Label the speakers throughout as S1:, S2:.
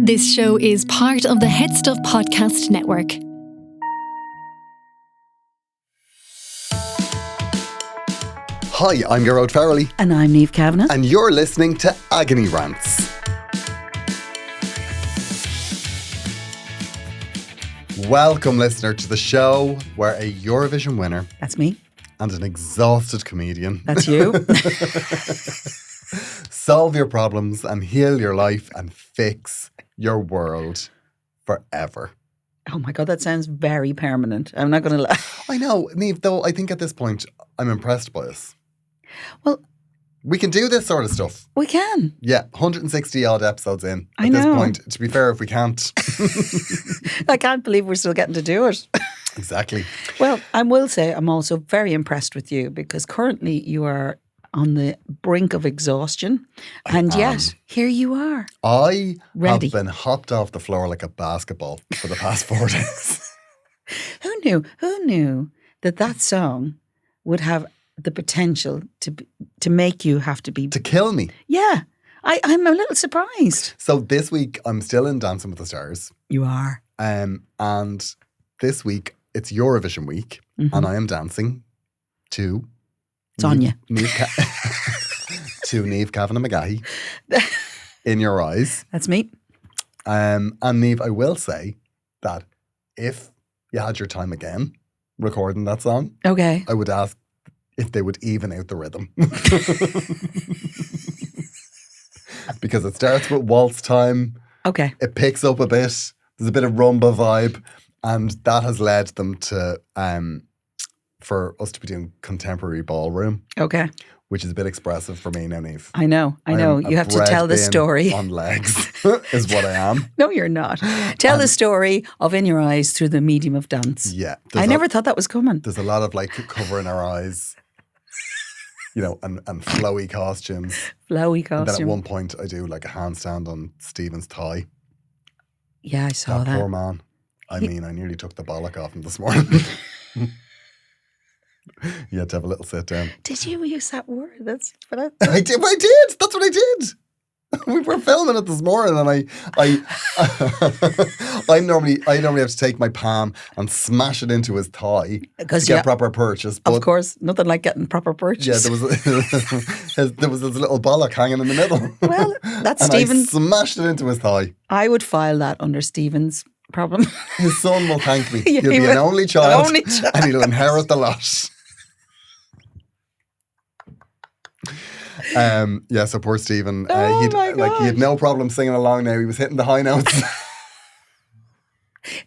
S1: This show is part of the Head Stuff Podcast Network.
S2: Hi, I'm Gearoid.
S3: And I'm Niamh Kavanagh.
S2: And you're listening to Agony Rants. Welcome, listener, to the show where a Eurovision winner
S3: That's me.
S2: and an exhausted comedian
S3: That's you.
S2: solve your problems and heal your life and fix your world forever.
S3: Oh my God, that sounds very permanent. I'm not going to lie.
S2: I know, Niamh, though I think at this point I'm impressed by us.
S3: Well,
S2: we can do this sort of stuff.
S3: we can.
S2: Yeah, 160 odd episodes in
S3: I
S2: at this
S3: know.
S2: point. To be fair, if we can't.
S3: I can't believe we're still getting to do it.
S2: Exactly.
S3: Well, I will say I'm also very impressed with you because currently you are on the brink of exhaustion. And yet, here you are.
S2: I
S3: Ready.
S2: have been hopped off the floor like a basketball for the past 4 days.
S3: Who knew? Who knew that song would have the potential to make you have to be...
S2: To kill me.
S3: Yeah. I'm a little surprised.
S2: So this week, I'm still in Dancing with the Stars.
S3: You are.
S2: And this week, it's Eurovision week.
S3: Mm-hmm.
S2: And I am dancing to...
S3: Sonia.
S2: to Niamh Kavanagh In Your Eyes.
S3: That's me.
S2: And Niamh, I will say that if you had your time again recording that song,
S3: Okay.
S2: I would ask if they would even out the rhythm. Because it starts with waltz time.
S3: Okay.
S2: It picks up a bit. There's a bit of rumba vibe. And that has led them to, for us to be doing contemporary ballroom,
S3: Okay.
S2: which is a bit expressive for me now, Niamh.
S3: I know.
S2: am
S3: You
S2: a
S3: have to
S2: bread
S3: tell the
S2: bin
S3: story.
S2: on legs is what I am.
S3: No, you're not. Tell the story of In Your Eyes through the medium of dance.
S2: Yeah.
S3: I never thought that was coming.
S2: There's a lot of like covering our eyes, and flowy costumes.
S3: Flowy
S2: And then at
S3: costume.
S2: one point I do like a handstand on Stephen's thigh.
S3: Yeah, I saw
S2: That
S3: that.
S2: poor man. I nearly took the bollock off him this morning. You had to have a little sit down.
S3: Did you use that word?
S2: I did. That's what I did. We were filming it this morning, and I normally have to take my palm and smash it into his thigh to get proper purchase. But
S3: Of course, nothing like getting proper purchase.
S2: yeah, there was his little bollock hanging in the middle.
S3: Well, that's
S2: and
S3: Stephen's.
S2: I smashed it into his thigh.
S3: I would file that under Stephen's problem.
S2: His son will thank me.
S3: Yeah,
S2: He'll
S3: he
S2: be an
S3: will.
S2: only child,
S3: Only child.
S2: and he'll inherit the lot. So poor Stephen.
S3: Oh my
S2: he had
S3: gosh.
S2: no problem singing along now. He was hitting the high notes.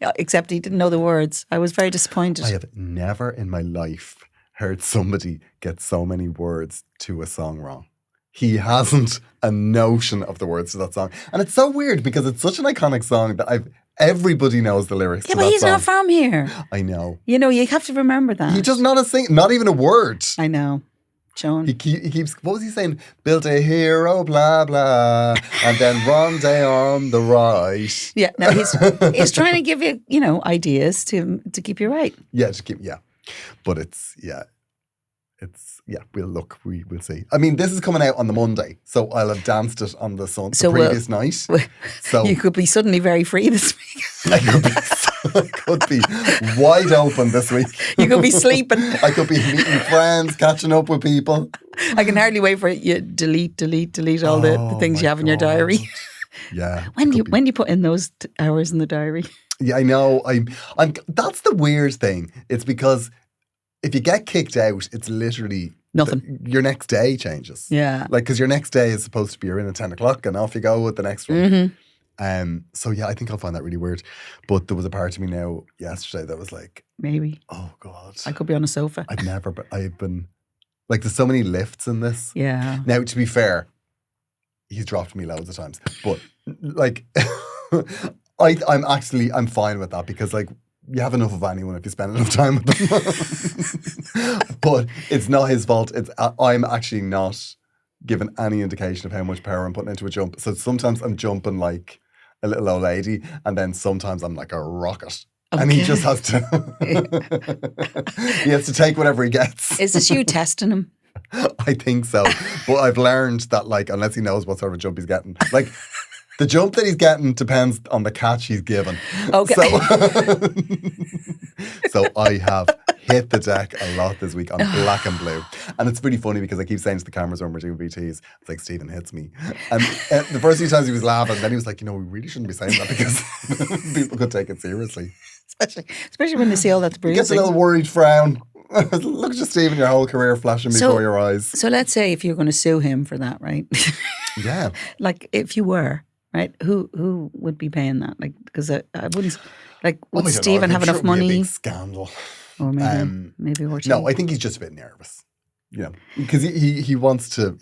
S3: Yeah, except he didn't know the words. I was very disappointed.
S2: I have never in my life heard somebody get so many words to a song wrong. He hasn't a notion of the words to that song. And it's so weird because it's such an iconic song that everybody knows the lyrics
S3: Yeah,
S2: to
S3: but
S2: that
S3: he's
S2: song.
S3: not from here.
S2: I know.
S3: You have to remember that.
S2: He just not even a word.
S3: I know. Sean.
S2: He keeps, what was he saying? Built a hero, blah, blah, and then one day on the right.
S3: Yeah, no, he's trying to give you, ideas to keep you right.
S2: Yeah, But we'll see. I mean, this is coming out on the Monday, so I'll have danced it on the previous night. So
S3: you could be suddenly very free this week.
S2: I could be wide open this week.
S3: You could be sleeping.
S2: I could be meeting friends, catching up with people.
S3: I can hardly wait for you. Delete all the things you have in your diary.
S2: Yeah.
S3: When do you put in those hours in the diary?
S2: Yeah, I know. I'm. That's the weird thing. It's because if you get kicked out, it's literally
S3: Nothing.
S2: Your next day changes.
S3: Yeah.
S2: Like, because your next day is supposed to be you're in at 10 o'clock and off you go with the next one.
S3: Mm-hmm.
S2: So yeah, I think I'll find that really weird. But there was a part of me now yesterday that was like,
S3: maybe.
S2: oh God.
S3: I could be on a sofa.
S2: I've been, like, there's so many lifts in this.
S3: Yeah.
S2: Now, to be fair, he's dropped me loads of times. But like, I'm fine with that because like, you have enough of anyone if you spend enough time with them. But it's not his fault. I'm actually not given any indication of how much power I'm putting into a jump. So sometimes I'm jumping like a little old lady, and then sometimes I'm like a rocket. Okay. And he just has to he has to take whatever he gets.
S3: Is this you testing him?
S2: I think so. But I've learned that, like, unless he knows what sort of jump he's getting, like, The jump that he's getting depends on the catch he's given.
S3: Okay.
S2: So I have hit the deck a lot this week on black and blue. And it's really funny because I keep saying to the cameras when we're doing BTs, it's like, Stephen hits me. And the first few times he was laughing, then he was like, we really shouldn't be saying that because people could take it seriously.
S3: Especially when they see all that bruising.
S2: Gets a little worried frown. Look at you, Stephen, your whole career flashing before your eyes.
S3: So let's say if you're going to sue him for that, right?
S2: Yeah.
S3: Like if you were, right? Who would be paying that? Like, because I wouldn't. Like, would Stephen have enough money?
S2: It'd be a big scandal.
S3: Or maybe or two.
S2: No, I think he's just a bit nervous. Because he wants to.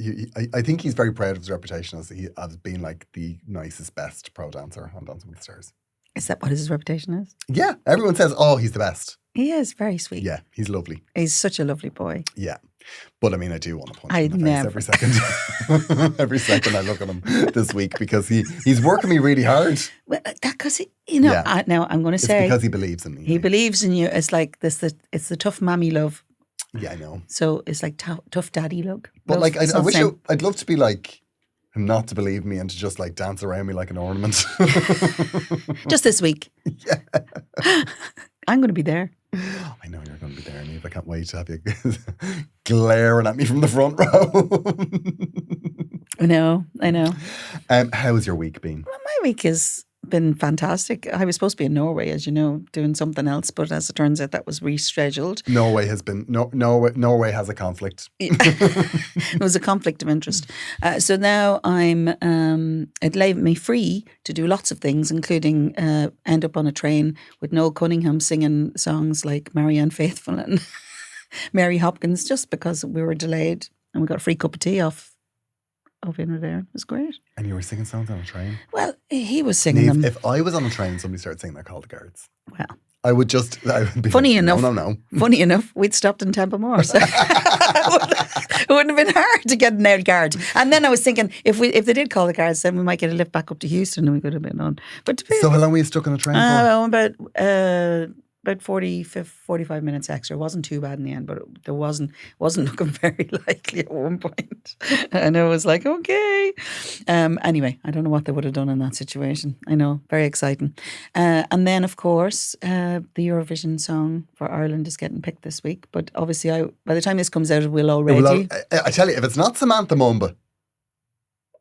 S2: I think he's very proud of his reputation as being like the nicest, best pro dancer on Dancing with the Stars.
S3: Is that what his reputation is?
S2: Yeah, everyone says, "Oh, he's the best."
S3: He is very sweet.
S2: Yeah, he's lovely.
S3: He's such a lovely boy.
S2: Yeah, but I mean, I do want to punch him in the face every second. Every second I look at him this week because he's working me really hard.
S3: Well, because now I'm going to say
S2: it's because he believes in me.
S3: He believes in you. It's like this. It's the tough mommy love.
S2: Yeah, I know.
S3: So it's like tough daddy love.
S2: But like, I wish I'd love to be like him, not to believe me and to just like dance around me like an ornament.
S3: Just this week.
S2: Yeah.
S3: I'm going to be there.
S2: I know you're going to be there, Niamh. I can't wait to have you glaring at me from the front row.
S3: I know.
S2: How's your week been?
S3: Well, my week has been fantastic. I was supposed to be in Norway, as you know, doing something else, but as it turns out, that was rescheduled.
S2: Norway has a conflict.
S3: It was a conflict of interest. So now it left me free to do lots of things, including end up on a train with Noel Cunningham singing songs like Marianne Faithfull and Mary Hopkins, just because we were delayed, and we got a free cup of tea off in there. It was great.
S2: And you were singing songs on a train?
S3: Well, he was singing them.
S2: If I was on a train and somebody started singing, I called the guards.
S3: Well,
S2: I would be
S3: funny
S2: like,
S3: enough.
S2: No.
S3: Funny enough, we'd stopped in Templemore, so it wouldn't have been hard to get an out guard. And then I was thinking, if they did call the guards, then we might get a lift back up to Houston, and we could have been on. But
S2: so how long were you stuck on a train for?
S3: About 45 minutes extra. It wasn't too bad in the end, but there wasn't looking very likely at one point. And I was like, okay. Anyway, I don't know what they would have done in that situation. I know, very exciting. And then, of course, the Eurovision song for Ireland is getting picked this week. But obviously, by the time this comes out, it will already.
S2: I tell you, if it's not Samantha Mumba,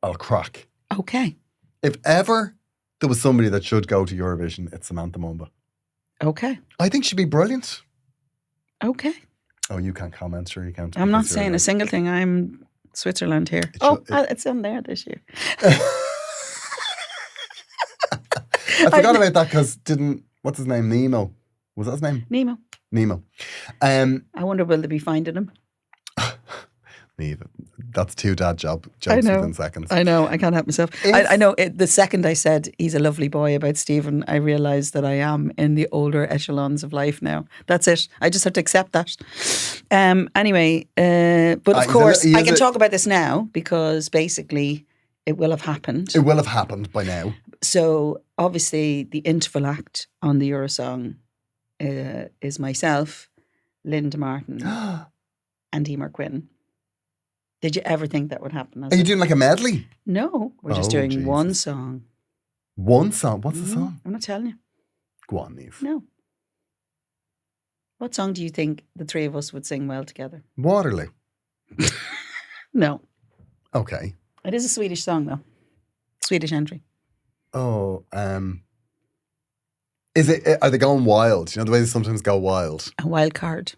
S2: I'll crack.
S3: Okay.
S2: If ever there was somebody that should go to Eurovision, it's Samantha Mumba.
S3: Okay.
S2: I think she'd be brilliant.
S3: Okay.
S2: Oh, you can't comment, sure you can't.
S3: I'm not saying a single thing. I'm Switzerland here. It's in there this year.
S2: I forgot about that because what's his name? Nemo. Was that his name? Nemo.
S3: I wonder will they be finding him?
S2: Niamh, that's two dad jokes within seconds.
S3: I know. I can't help myself. I know. The second I said he's a lovely boy about Stephen, I realised that I am in the older echelons of life now. That's it. I just have to accept that. Anyway, but of course, I can talk about this now because basically it will have happened.
S2: It will have happened by now.
S3: So obviously the interval act on the Eurosong is myself, Linda Martin and Emer Quinn. Did you ever think that would happen?
S2: Are you doing like a medley?
S3: No, we're just doing one song.
S2: One song? What's the song?
S3: I'm not telling you.
S2: Go on, Niamh.
S3: No. What song do you think the three of us would sing well together?
S2: Waterloo.
S3: No.
S2: Okay.
S3: It is a Swedish song though. Swedish entry.
S2: Oh, is it? Are they going wild? You know the way they sometimes go wild.
S3: A wild card.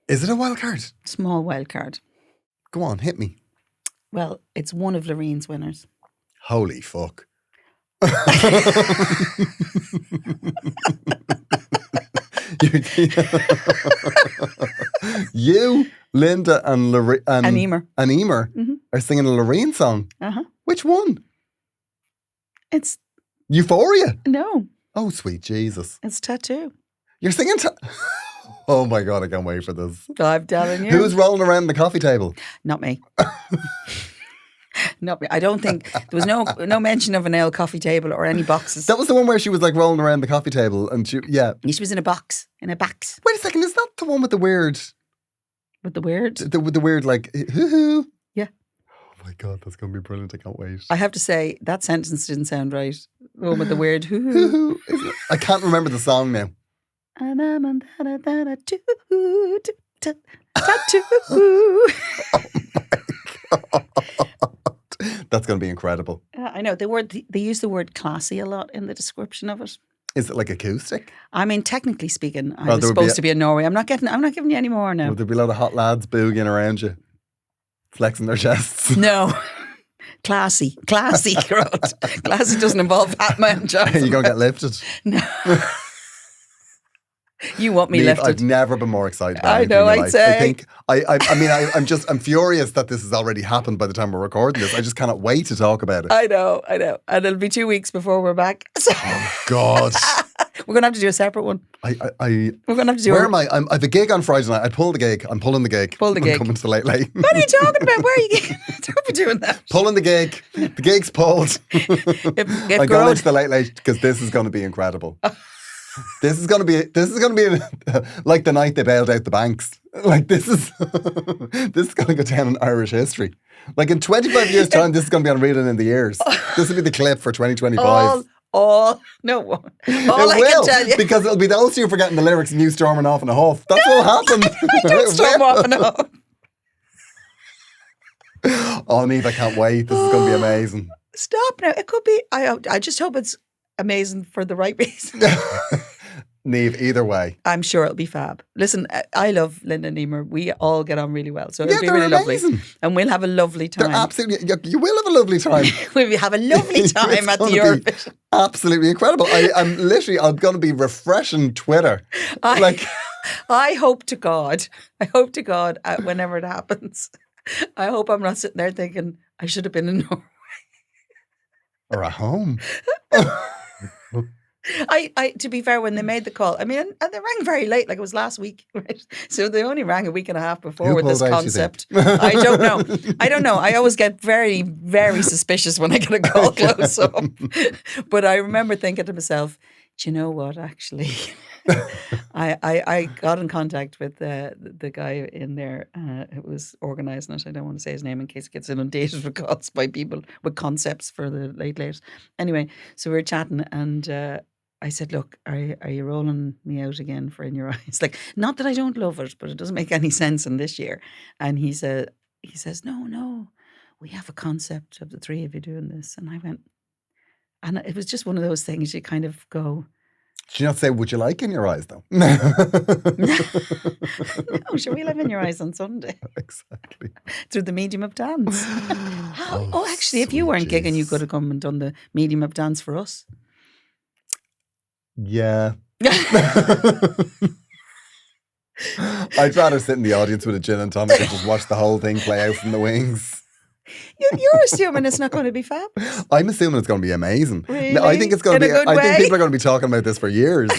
S2: Is it a wild card?
S3: Small wild card.
S2: Go on, hit me.
S3: Well, it's one of Lorene's winners.
S2: Holy fuck. You, Linda, and
S3: Emer
S2: are singing a Loreen song.
S3: Uh-huh.
S2: Which one?
S3: It's
S2: Euphoria.
S3: No.
S2: Oh, sweet Jesus.
S3: It's Tattoo.
S2: You're singing Oh my God, I can't wait for this.
S3: I'm telling you.
S2: Who's rolling around the coffee table?
S3: Not me. Not me. I don't think there was no mention of an ale coffee table or any boxes.
S2: That was the one where she was like rolling around the coffee table and she
S3: was in a box. Wait
S2: a second, is that the one with the weird?
S3: With the weird?
S2: With the weird like hoo-hoo?
S3: Yeah.
S2: Oh my God, that's going to be brilliant. I can't wait.
S3: I have to say, that sentence didn't sound right. The one with the weird hoo-hoo.
S2: I can't remember the song now.
S3: And I'm on tattoo.
S2: That's going to be incredible.
S3: I know. They use the word classy a lot in the description of it.
S2: Is it like acoustic?
S3: I mean, technically speaking, I
S2: Well,
S3: was
S2: there would be
S3: supposed to be in Norway. I'm not giving you any more now.
S2: Will there be a lot of hot lads boogieing around you, flexing their chests?
S3: No. Classy, Gearoid. Classy doesn't involve Fat Man Johnson.
S2: You're going to get lifted.
S3: No. You want me
S2: Niamh,
S3: lifted.
S2: I've never been more excited about
S3: I
S2: anything
S3: know,
S2: in my
S3: I'd
S2: life.
S3: say.
S2: I think, I'm furious that this has already happened by the time we're recording this. I just cannot wait to talk about it.
S3: I know. And it'll be 2 weeks before we're back. So
S2: Oh, God.
S3: we're going to have to do a separate one.
S2: We're
S3: going to have to do
S2: Where am I? I have a gig on Friday night. I pull the gig. I'm pulling the gig.
S3: Pull the
S2: I'm
S3: gig.
S2: coming to the late.
S3: What are you talking about? Where are you going? Don't be doing that.
S2: Pulling the gig. The gig's pulled.
S3: If
S2: I'm going into
S3: Gearoid,
S2: the late because this is going to be incredible. This is going to be like the night they bailed out the banks. Like this is going to go down in Irish history. Like in 25 years' time, this is going to be on Reading in the Ears. This will be the clip for 2025.
S3: all I can tell you.
S2: Because it'll be those two forgetting the lyrics and you storming off in a huff. That's what happened.
S3: I don't storm off and off.
S2: Oh, Niamh, I can't wait. This is going to be amazing.
S3: Stop now. It could be. I just hope it's amazing for the right reason.
S2: Niamh, either way.
S3: I'm sure it'll be fab. Listen, I love Linda and Niamh. We all get on really well. So it'll
S2: Yeah,
S3: be
S2: they're
S3: really
S2: amazing.
S3: lovely. And we'll have a lovely time.
S2: They're absolutely. You will have a lovely time.
S3: We'll have a lovely time
S2: It's
S3: at the
S2: gonna be
S3: Eurovision.
S2: Absolutely incredible. I'm going to be refreshing Twitter.
S3: I hope to God, whenever it happens, I hope I'm not sitting there thinking I should have been in Norway.
S2: Or at home.
S3: I to be fair, when they made the call, I mean, and they rang very late, like it was last week, right? So they only rang a week and a half before
S2: Who
S3: with this
S2: pulled out, you think?
S3: concept. I don't know. I always get very, very suspicious when I get a call close up. But I remember thinking to myself, do you know what, actually? I got in contact with the guy in there who was organising it. I don't want to say his name in case it gets inundated with calls by people with concepts for the late. Anyway, so we were chatting and I said, look, are you rolling me out again for In Your Eyes? Like, not that I don't love it, but it doesn't make any sense in this year. And he says, no, we have a concept of the three of you doing this. And I went, and it was just one of those things you kind of go,
S2: Did you not say, would you like In Your Eyes, though?
S3: no, sure, we'll have In Your Eyes on Sunday.
S2: Exactly.
S3: Through the medium of dance. Actually, if you weren't gigging, you could have come and done the medium of dance for us.
S2: Yeah. I'd rather sit in the audience with a gin and tonic and just watch the whole thing play out from the wings.
S3: You're assuming it's not going to be fab.
S2: I'm assuming it's going to be amazing.
S3: Really?
S2: No, I think it's going to
S3: In
S2: be.
S3: a good
S2: I think
S3: way?
S2: people are going to be talking about this for years.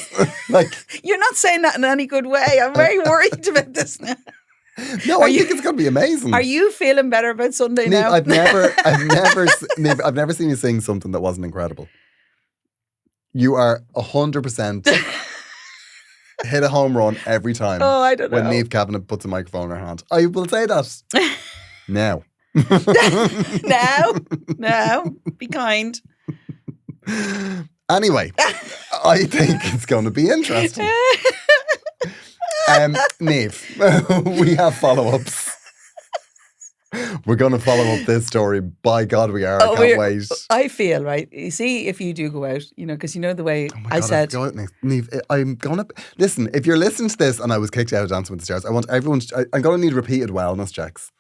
S2: Like,
S3: You're not saying that in any good way. I'm very worried about this now.
S2: no, I think it's going to be amazing.
S3: Are you feeling better about Sunday
S2: Niamh,
S3: now?
S2: Niamh, I've never seen you sing something that wasn't incredible. You are 100% hit a home run every time.
S3: Oh, I don't know.
S2: When Niamh Kavanagh puts a microphone in her hand. I will say that now.
S3: Now, be kind.
S2: Anyway, I think it's going to be interesting. Niamh, we have follow-ups. We're going to follow up this story. By God, we are. I can't wait.
S3: I feel, right, you see, if you do go out, because you know the way
S2: Oh my
S3: I
S2: God,
S3: said.
S2: Niamh, I'm going to... Listen, if you're listening to this and I was kicked out of Dancing with the Stars, I want everyone... I'm going to need repeated wellness checks.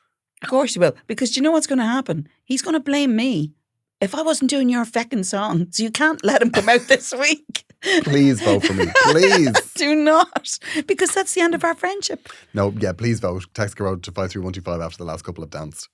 S3: Of course you will, because do you know what's going to happen? He's going to blame me if I wasn't doing your feckin' song. So you can't let him come out this week.
S2: Please vote for me. Please.
S3: Do not, because that's the end of our friendship.
S2: No, yeah, please vote. Text Gearoid to 53125 after the last couple have danced.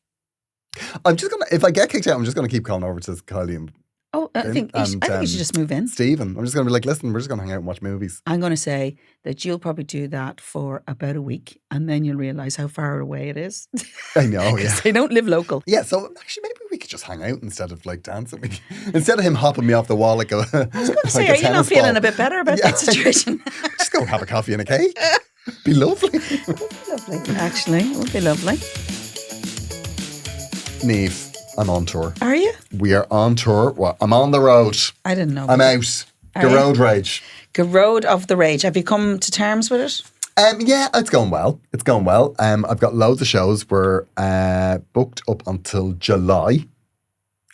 S2: I'm just going to... If I get kicked out, I'm just going to keep calling over to Kylie and
S3: Oh, I think you should just move in.
S2: Stephen. I'm just going to be like, listen, we're just going to hang out and watch movies.
S3: I'm going to say that you'll probably do that for about a week and then you'll realise how far away it is.
S2: I know, yeah.
S3: They don't live local.
S2: Yeah, so actually maybe we could just hang out instead of like dancing. Instead of him hopping me off the wall like a...
S3: I was going to say, are you not feeling a bit better about that situation?
S2: Just go have a coffee and a cake. Be lovely.
S3: Lovely, actually. It would be lovely.
S2: Niamh, I'm on tour.
S3: Are you?
S2: We are on tour. Well, I'm on the road.
S3: I didn't know.
S2: I'm out. Gearoid rage.
S3: Gearoid of the Rage. Have you come to terms with it?
S2: Yeah, it's going well. It's going well. I've got loads of shows. We're booked up until July.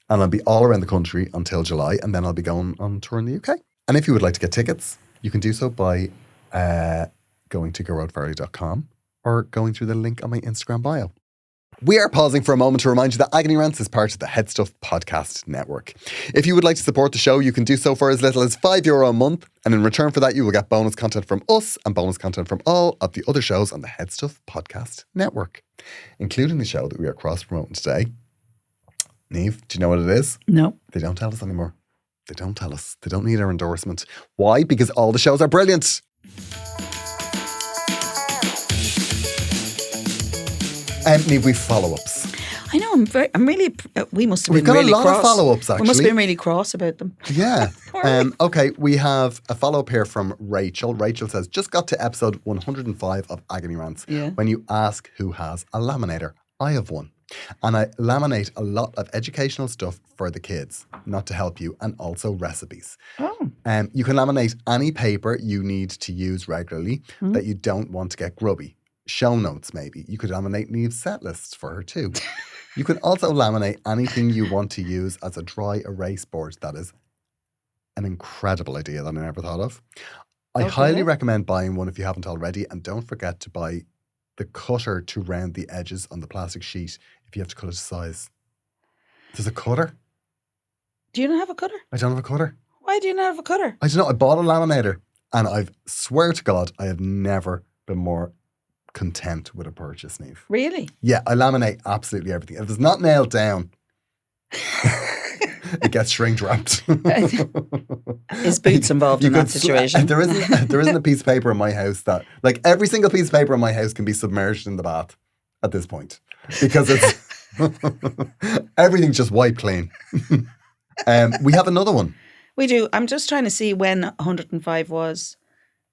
S2: And I'll be all around the country until July. And then I'll be going on tour in the UK. And if you would like to get tickets, you can do so by going to gearoidfarley.com or going through the link on my Instagram bio. We are pausing for a moment to remind you that Agony Rants is part of the Head Stuff Podcast Network. If you would like to support the show, you can do so for as little as €5 a month. And in return for that, you will get bonus content from us and bonus content from all of the other shows on the Head Stuff Podcast Network, including the show that we are cross-promoting today. Niamh, do you know what it is?
S3: No.
S2: They don't tell us anymore. They don't tell us. They don't need our endorsement. Why? Because all the shows are brilliant. Niamh, we've follow-ups.
S3: I know. We must have
S2: We've
S3: been
S2: got
S3: really
S2: a lot
S3: cross.
S2: of follow-ups, actually.
S3: We must have been really cross about them.
S2: Yeah. Okay, we have a follow-up here from Rachel. Rachel says, just got to episode 105 of Agony Rants.
S3: Yeah.
S2: When you ask who has a laminator. I have one. And I laminate a lot of educational stuff for the kids, not to help you, and also recipes.
S3: Oh.
S2: You can laminate any paper you need to use regularly that you don't want to get grubby. Show notes, maybe. You could laminate Niamh's set lists for her too. You can also laminate anything you want to use as a dry erase board. That is an incredible idea that I never thought of. I highly recommend buying one if you haven't already, and don't forget to buy the cutter to round the edges on the plastic sheet if you have to cut it to size. There's a cutter?
S3: Do you not have a cutter?
S2: I don't have a cutter.
S3: Why do you not have a cutter?
S2: I don't know. I bought a laminator and I swear to God, I have never been more content with a purchase, Niamh.
S3: Really?
S2: Yeah, I laminate absolutely everything. If it's not nailed down, it gets shrink wrapped.
S3: Is Boots involved in that situation?
S2: There isn't a piece of paper in my house that, like, every single piece of paper in my house can be submerged in the bath at this point because it's everything's just wiped clean. We have another one.
S3: We do. I'm just trying to see when 105 was.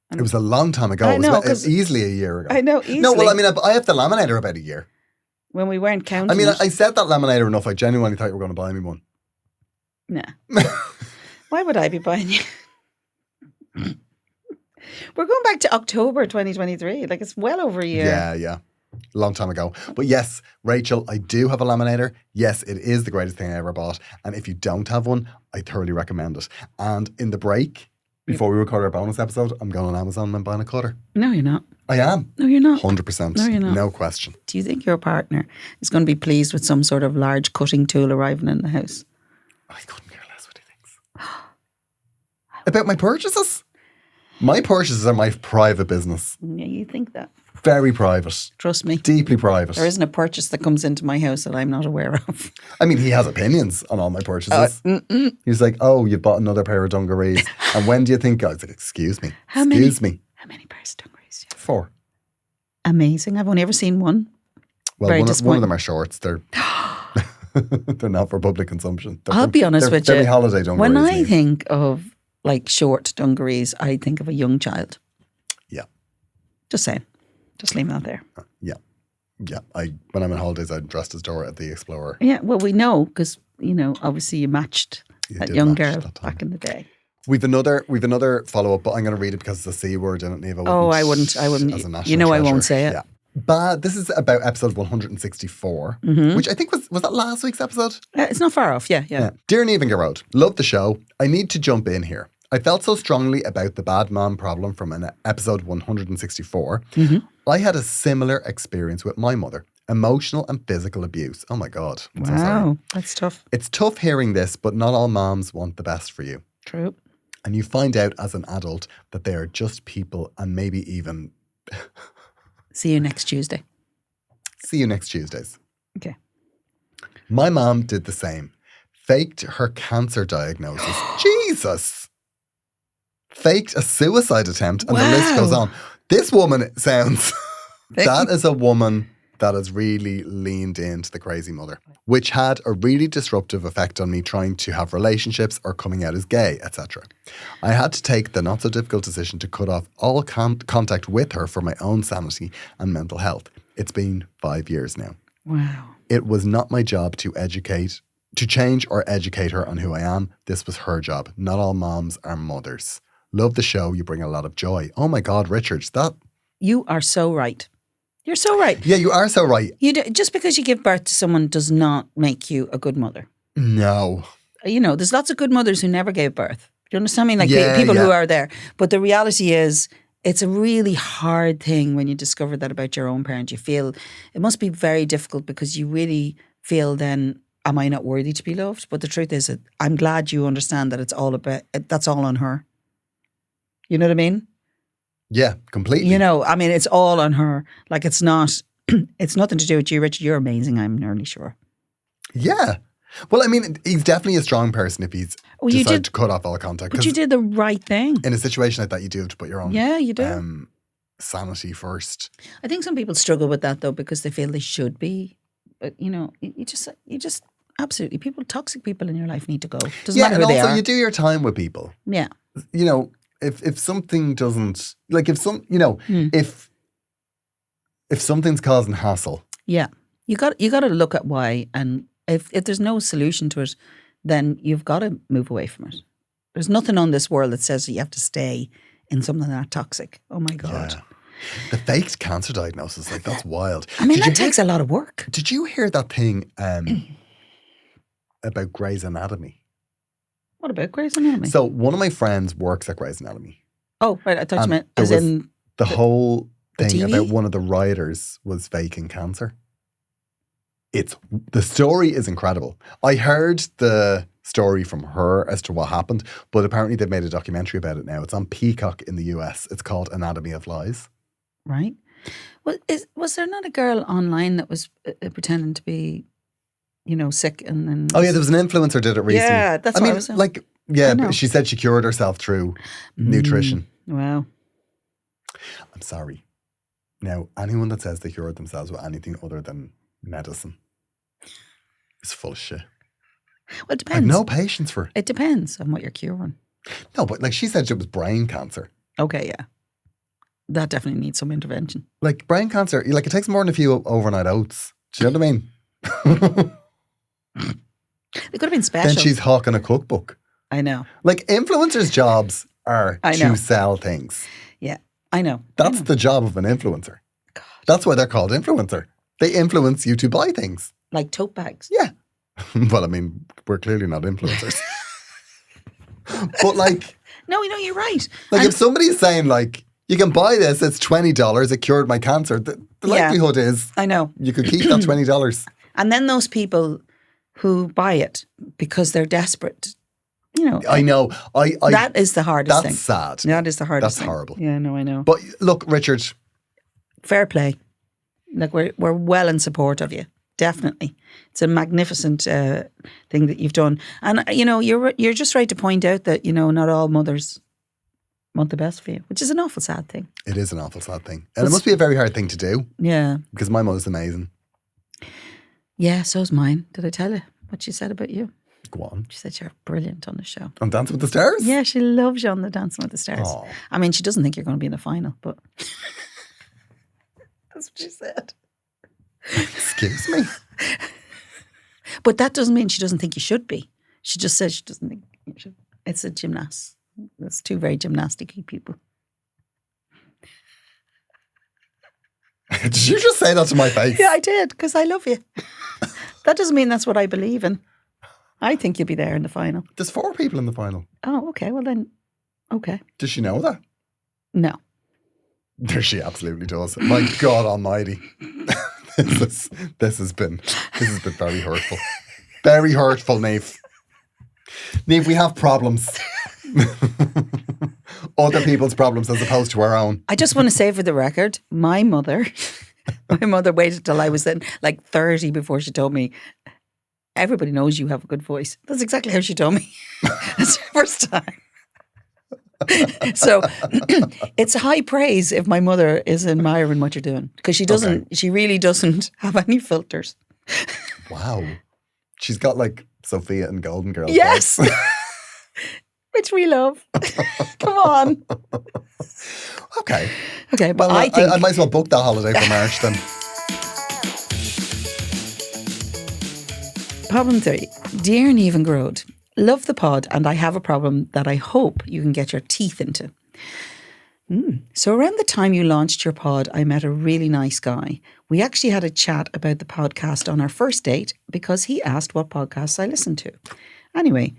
S2: It was a long time ago.
S3: I know,
S2: it was easily a year ago.
S3: I know, easily.
S2: No, well, I mean, I have the laminator about a year.
S3: When we weren't counting.
S2: I mean,
S3: it.
S2: I said that laminator enough. I genuinely thought you were going to buy me one.
S3: Nah. Why would I be buying you? We're going back to October 2023. Like, it's well over a year.
S2: Yeah. Long time ago. But yes, Rachel, I do have a laminator. Yes, it is the greatest thing I ever bought. And if you don't have one, I thoroughly recommend it. And in the break, before we record our bonus episode, I'm going on Amazon and buying a cutter.
S3: No, you're not.
S2: I am.
S3: No, you're not.
S2: 100%.
S3: No, you're not.
S2: No question.
S3: Do you think your partner is going to be pleased with some sort of large cutting tool arriving in the house?
S2: I couldn't care less what he thinks. About my purchases? My purchases are my private business.
S3: Yeah, you think that.
S2: Very private.
S3: Trust me.
S2: Deeply private.
S3: There isn't a purchase that comes into my house that I'm not aware of.
S2: I mean, he has opinions on all my purchases. He's like, oh, you bought another pair of dungarees. And when do you think? I was like, excuse me.
S3: How
S2: many pairs of
S3: dungarees do you have?
S2: 4.
S3: Amazing. I've only ever seen one.
S2: Well,
S3: Very
S2: one of
S3: disappointing.
S2: them are shorts. They're they're not for public consumption.
S3: I'll be honest with you.
S2: They're holiday dungarees.
S3: When I think of like short dungarees, I think of a young child.
S2: Yeah.
S3: Just saying. Just leave that there.
S2: Yeah. When I'm on holidays, I'm dressed as Dora at the Explorer.
S3: Yeah, well, we know because, obviously you matched that young girl back in the day.
S2: We've another follow-up, but I'm going to read it because it's a C word in it, Niamh.
S3: I wouldn't.
S2: As a national
S3: I
S2: treasure.
S3: won't say it.
S2: Yeah. But this is about episode 164, which I think was that last week's episode?
S3: It's not far off, yeah.
S2: Dear Niamh and Gearoid, love the show. I need to jump in here. I felt so strongly about the bad mom problem from an episode 164. I had a similar experience with my mother. Emotional and physical abuse. Oh my God. I'm so sorry.
S3: Wow, that's tough.
S2: It's tough hearing this, but not all moms want the best for you.
S3: True.
S2: And you find out as an adult that they are just people and maybe even...
S3: See you next Tuesday.
S2: See you next Tuesdays.
S3: Okay.
S2: My mom did the same. Faked her cancer diagnosis. Jesus! Faked a suicide attempt, and the list goes on. This woman sounds... that is a woman that has really leaned into the crazy mother, which had a really disruptive effect on me trying to have relationships or coming out as gay, etc. I had to take the not so difficult decision to cut off all contact with her for my own sanity and mental health. It's been 5 years now.
S3: Wow.
S2: It was not my job to change or educate her on who I am. This was her job. Not all moms are mothers. Love the show. You bring a lot of joy. Oh my God, Richard,
S3: You are so right. You're so right.
S2: Yeah, you are so right.
S3: Just because you give birth to someone does not make you a good mother.
S2: No.
S3: There's lots of good mothers who never gave birth. Do you understand me? Like
S2: Yeah,
S3: people
S2: yeah.
S3: who are there. But the reality is, it's a really hard thing when you discover that about your own parent. You feel it must be very difficult because you really feel then, am I not worthy to be loved? But the truth is, I'm glad you understand that that's all on her. You know what I mean?
S2: Yeah, completely.
S3: It's all on her. Like it's nothing to do with you, Richard. You're amazing, I'm nearly sure.
S2: Yeah. Well, I mean, he's definitely a strong person if he's decided to cut off all contact.
S3: But you did the right thing.
S2: In a situation like that, you do have to put your own
S3: you do.
S2: Sanity first.
S3: I think some people struggle with that though because they feel they should be. But you just absolutely toxic people in your life need to go. Doesn't matter who they are.
S2: And also you do your time with people.
S3: Yeah.
S2: If something doesn't if something's causing hassle.
S3: Yeah. You got to look at why, and if there's no solution to it, then you've got to move away from it. There's nothing on this world that says that you have to stay in something that toxic. Oh my God.
S2: Yeah. The faked cancer diagnosis, that's wild.
S3: I mean, that takes a lot of work.
S2: Did you hear that thing about Grey's Anatomy?
S3: What about Grey's Anatomy?
S2: So one of my friends works at Grey's Anatomy.
S3: Oh, right. I thought you meant as in
S2: the whole thing
S3: TV?
S2: about one of the writers was faking cancer. The story is incredible. I heard the story from her as to what happened, but apparently they've made a documentary about it now. It's on Peacock in the US. It's called Anatomy of Lies.
S3: Right. Well, was there not a girl online that was pretending to be, sick and then?
S2: Oh yeah, there was an influencer did it recently.
S3: Yeah, that's what I was saying.
S2: But she said she cured herself through nutrition.
S3: Wow.
S2: I'm sorry. Now, anyone that says they cured themselves with anything other than medicine is full of shit.
S3: Well, it depends.
S2: I have no patience for it.
S3: It depends on what you're curing.
S2: No, but she said it was brain cancer.
S3: Okay, yeah. That definitely needs some intervention.
S2: Like brain cancer, it takes more than a few overnight oats. Do you know what I mean?
S3: They could have been special.
S2: Then she's hawking a cookbook.
S3: I know.
S2: Influencers' jobs are to sell things.
S3: Yeah, I know.
S2: That's the job of an influencer.
S3: God.
S2: That's why they're called influencer. They influence you to buy things.
S3: Like tote bags.
S2: Yeah. Well, I mean, we're clearly not influencers. But
S3: No, you're right.
S2: If somebody's saying you can buy this, it's $20, it cured my cancer. The likelihood is
S3: I know.
S2: you could keep that $20.
S3: And then those people who buy it because they're desperate,
S2: I know.
S3: that is the hardest thing.
S2: That's sad.
S3: That is the hardest thing.
S2: That's horrible.
S3: Yeah, no, I know.
S2: But look, Richard.
S3: Fair play. We're well in support of you. Definitely. It's a magnificent thing that you've done. And, you're just right to point out that, not all mothers want the best for you, which is an awful sad thing.
S2: It is an awful sad thing. And it must be a very hard thing to do.
S3: Yeah.
S2: Because my mother's amazing.
S3: Yeah, so's mine. Did I tell you what she said about you?
S2: Go on.
S3: She said you're brilliant on the show.
S2: On Dancing with the Stars?
S3: Yeah, she loves you on the Dancing with the Stars.
S2: Aww.
S3: I mean, she doesn't think you're going to be in the final, but that's what she said.
S2: Excuse me?
S3: But that doesn't mean she doesn't think you should be. She just says she doesn't think you should. It's a gymnast. It's two very gymnastic-y people.
S2: Did you just say that to my face?
S3: Yeah, I did, because I love you. That doesn't mean that's what I believe in. I think you'll be there in the final.
S2: There's 4 people in the final.
S3: Oh, okay. Well then, okay.
S2: Does she know that?
S3: No.
S2: She absolutely does. My God Almighty. This has been very hurtful. Very hurtful, Niamh. Niamh, we have problems. Other people's problems as opposed to our own.
S3: I just want to say for the record, my mother waited till I was then 30 before she told me, everybody knows you have a good voice. That's exactly how she told me. That's the first time. So it's high praise if my mother is admiring what you're doing, because she really doesn't have any filters.
S2: Wow. She's got Sophia and Golden Girls.
S3: Yes. Which we love. Come on.
S2: Okay.
S3: Okay, but
S2: well,
S3: I think
S2: I might as well book that holiday for March then.
S3: Problem 3. Dear Niamh and Gearoid, love the pod and I have a problem that I hope you can get your teeth into. So around the time you launched your pod, I met a really nice guy. We actually had a chat about the podcast on our first date because he asked what podcasts I listened to. Anyway,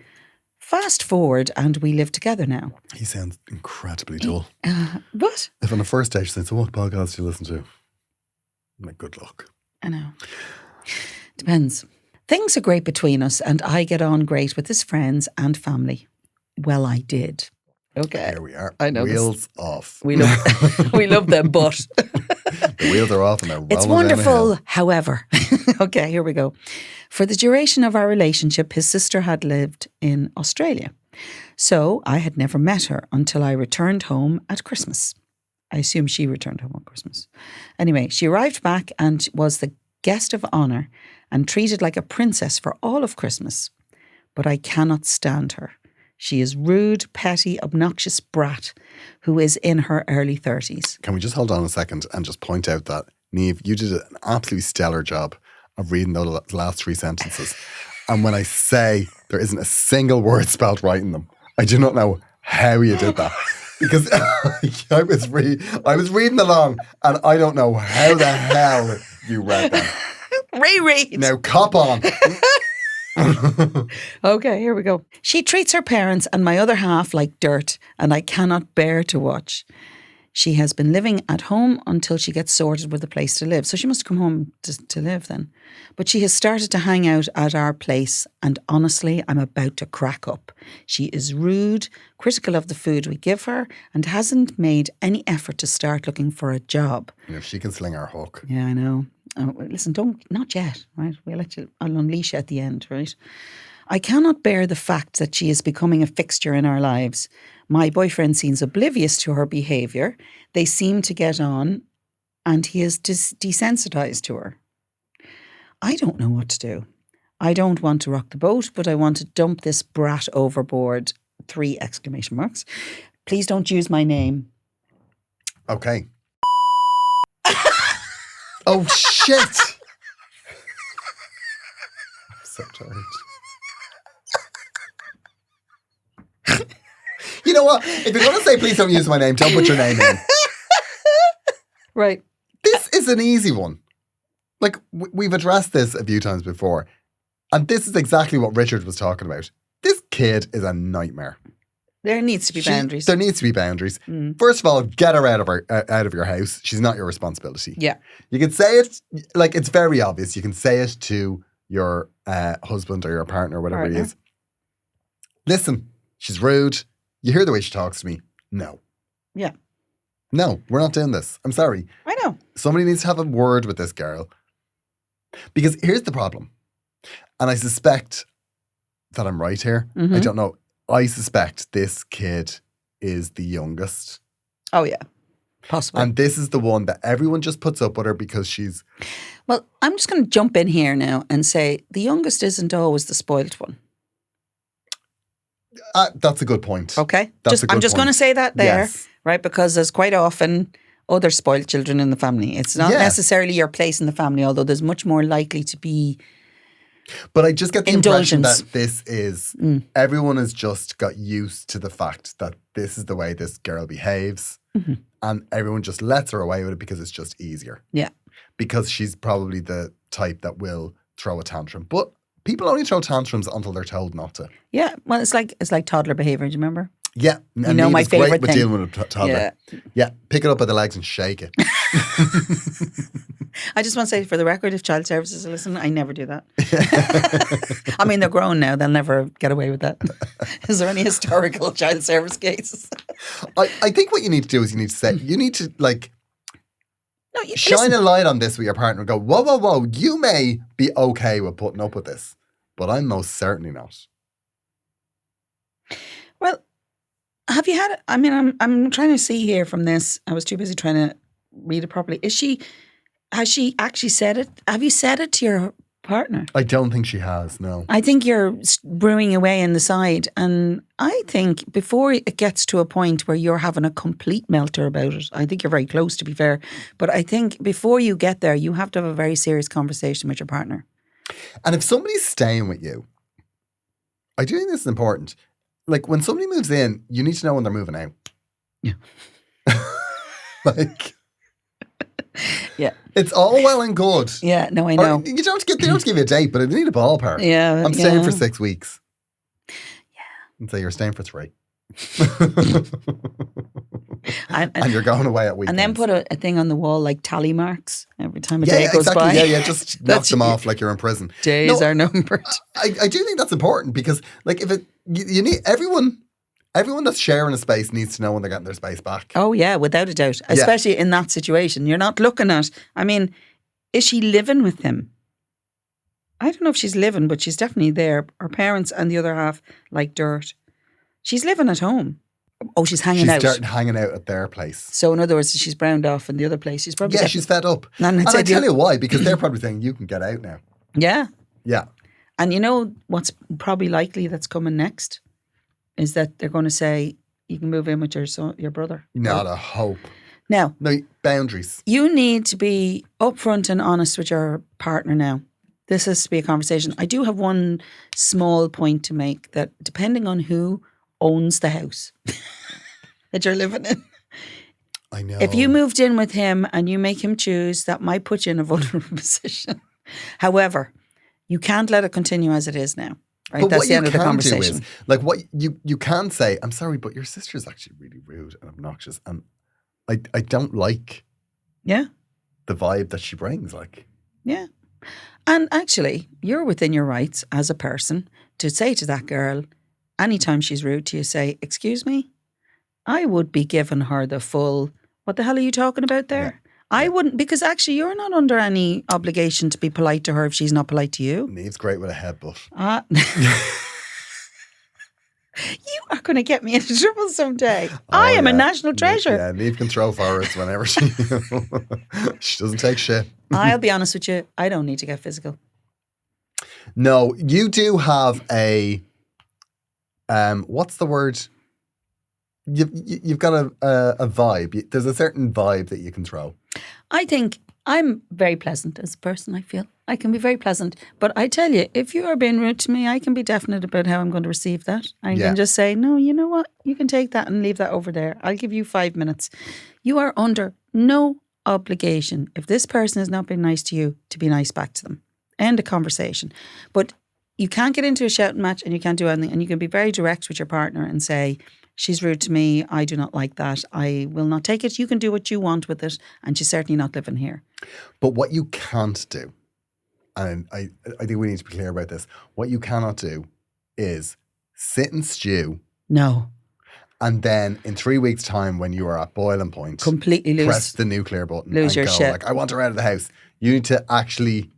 S3: fast forward and we live together now.
S2: He sounds incredibly dull.
S3: What?
S2: If on the first date she says, so what podcast do you listen to? I'm like, good luck.
S3: I know. Depends. Things are great between us and I get on great with his friends and family. Well, I did. Okay.
S2: Here we are.
S3: I know
S2: Wheels off.
S3: We love them, but
S2: The wheels are off and they're rolling
S3: it's
S2: down the
S3: wonderful.
S2: hill.
S3: However, okay, here we go. For the duration of our relationship, his sister had lived in Australia. So I had never met her until I returned home at Christmas. I assume she returned home on Christmas. Anyway, she arrived back and was the guest of honour and treated like a princess for all of Christmas. But I cannot stand her. She is rude, petty, obnoxious brat who is in her early 30s.
S2: Can we just hold on a second and just point out that, Niamh, you did an absolutely stellar job of reading the last 3 sentences. And when I say there isn't a single word spelled right in them, I do not know how you did that. Because I was reading along and I don't know how the hell you read that.
S3: Reread.
S2: Now, cop on.
S3: Okay, here we go. She treats her parents and my other half like dirt, and I cannot bear to watch. She has been living at home until she gets sorted with a place to live. So she must come home to live then. But she has started to hang out at our place, and honestly, I'm about to crack up. She is rude, critical of the food we give her, and hasn't made any effort to start looking for a job.
S2: And if she can sling her hook.
S3: Yeah, I know. Oh, listen, not yet, right? I'll unleash you at the end, right? I cannot bear the fact that she is becoming a fixture in our lives. My boyfriend seems oblivious to her behaviour. They seem to get on and he is desensitized to her. I don't know what to do. I don't want to rock the boat, but I want to dump this brat overboard. 3 exclamation marks. Please don't use my name.
S2: Okay. Oh, shit. I'm so tired. You know what? If you're going to say please don't use my name, don't put your name in.
S3: Right.
S2: This is an easy one. Like, we've addressed this a few times before. And this is exactly what Richard was talking about. This kid is a nightmare.
S3: There needs to be boundaries.
S2: There needs to be boundaries. First of all, get her out of your house. She's not your responsibility.
S3: Yeah.
S2: You can say it, like, it's very obvious. You can say it to your husband or your partner, whatever it is. Listen, she's rude. You hear the way she talks to me. No.
S3: Yeah.
S2: No, we're not doing this. I'm sorry.
S3: I know.
S2: Somebody needs to have a word with this girl. Because here's the problem. And I suspect that I'm right here.
S3: Mm-hmm.
S2: I don't know. I suspect this kid is the youngest.
S3: Oh, yeah. Possibly.
S2: And this is the one that everyone just puts up with her because she's...
S3: Well, I'm just going to jump in here now and say the youngest isn't always the spoiled one.
S2: That's a good point.
S3: Okay? I'm just going to say that there, right? Because there's quite often other spoiled children in the family. It's not necessarily your place in the family, although there's much more likely to be
S2: But I just get the impression
S3: indulgence.
S2: that this is... Everyone has just got used to the fact that this is the way this girl behaves. Mm-hmm. And everyone just lets her away with it because it's just easier.
S3: Yeah.
S2: Because she's probably the type that will throw a tantrum. But people only throw tantrums until they're told not to.
S3: Yeah. Well, it's like toddler behavior. Do you remember?
S2: Yeah.
S3: You know, my favourite
S2: with
S3: thing.
S2: dealing with a toddler. Yeah. Pick it up by the legs and shake it.
S3: I just want to say for the record, if child services are listening, I never do that. I mean, they're grown now. They'll never get away with that. Is there any historical child service cases?
S2: I think what you need to do is you need to say, you need to like shine a light on this with your partner and go, whoa, whoa, whoa, you may be okay with putting up with this, but I'm most certainly not.
S3: Well, have you had, I mean, I'm trying to see here from this. I was too busy trying to read it properly. Has she actually said it? Have you said it to your partner?
S2: I don't think she has, no.
S3: I think you're brewing away in the side. And I think before it gets to a point where you're having a complete melter about it, I think you're very close, to be fair. But I think before you get there, you have to have a very serious conversation with your partner.
S2: And if somebody's staying with you, I do think this is important. Like when somebody moves in, you need to know when they're moving out.
S3: Yeah.
S2: Like,
S3: Yeah.
S2: it's all well and good.
S3: Yeah, no, I
S2: Or
S3: know.
S2: they don't give you a date, but they need a ballpark.
S3: Yeah.
S2: I'm staying
S3: yeah.
S2: for 6 weeks.
S3: Yeah.
S2: And say you're staying for 3.
S3: And
S2: you're going away at weekends.
S3: And then put a thing on the wall like tally marks every time a day goes
S2: exactly.
S3: by.
S2: Yeah, just knock them off like you're in prison.
S3: Days are numbered.
S2: I do think that's important because, like, if you need everyone that's sharing a space needs to know when they're getting their space back.
S3: Oh yeah, without a doubt. Especially in that situation, you're not looking at. I mean, is she living with him? I don't know if she's living, but she's definitely there. Her parents and the other half like dirt. She's living at home. Oh, she's hanging out.
S2: She's hanging out at their place.
S3: So in other words, she's browned off in the other place. She's probably
S2: she's fed up. And I tell you why, because they're probably saying you can get out now.
S3: Yeah.
S2: Yeah.
S3: And you know what's probably likely that's coming next is that they're going to say you can move in with your brother.
S2: Not a hope.
S3: Now,
S2: no boundaries.
S3: You need to be upfront and honest with your partner now. This has to be a conversation. I do have one small point to make that depending on who owns the house that you're living in.
S2: I know.
S3: If you moved in with him and you make him choose, that might put you in a vulnerable position. However, you can't let it continue as it is now. Right?
S2: But
S3: That's the end of the conversation.
S2: Is, like what you can say, I'm sorry, but your sister's actually really rude and obnoxious. And I don't like the vibe that she brings. Like,
S3: yeah. And actually, you're within your rights as a person to say to that girl, anytime she's rude to you, say, excuse me, I would be giving her the full, what the hell are you talking about there? Yeah. I wouldn't, because actually you're not under any obligation to be polite to her if she's not polite to you.
S2: Niamh's great with a headbutt.
S3: You are going to get me into trouble someday. I am a national treasure.
S2: Yeah, Niamh can throw forwards whenever she doesn't take shit.
S3: I'll be honest with you, I don't need to get physical.
S2: No, you do have a, what's the word? You've got a vibe. There's a certain vibe that you can throw.
S3: I think I'm very pleasant as a person, I feel. I can be very pleasant. But I tell you, if you are being rude to me, I can be definite about how I'm going to receive that. I can just say, no, you know what? You can take that and leave that over there. I'll give you 5 minutes. You are under no obligation, if this person has not been nice to you, to be nice back to them. End of conversation. But you can't get into a shouting match and you can't do anything. And you can be very direct with your partner and say, she's rude to me. I do not like that. I will not take it. You can do what you want with it. And she's certainly not living here.
S2: But what you can't do, and I think we need to be clear about this, what you cannot do is sit and stew.
S3: No.
S2: And then in 3 weeks' time, when you are at boiling point,
S3: completely
S2: press the nuclear button
S3: lose
S2: and
S3: your
S2: go,
S3: shit.
S2: like, I want her out of the house. You need to actually...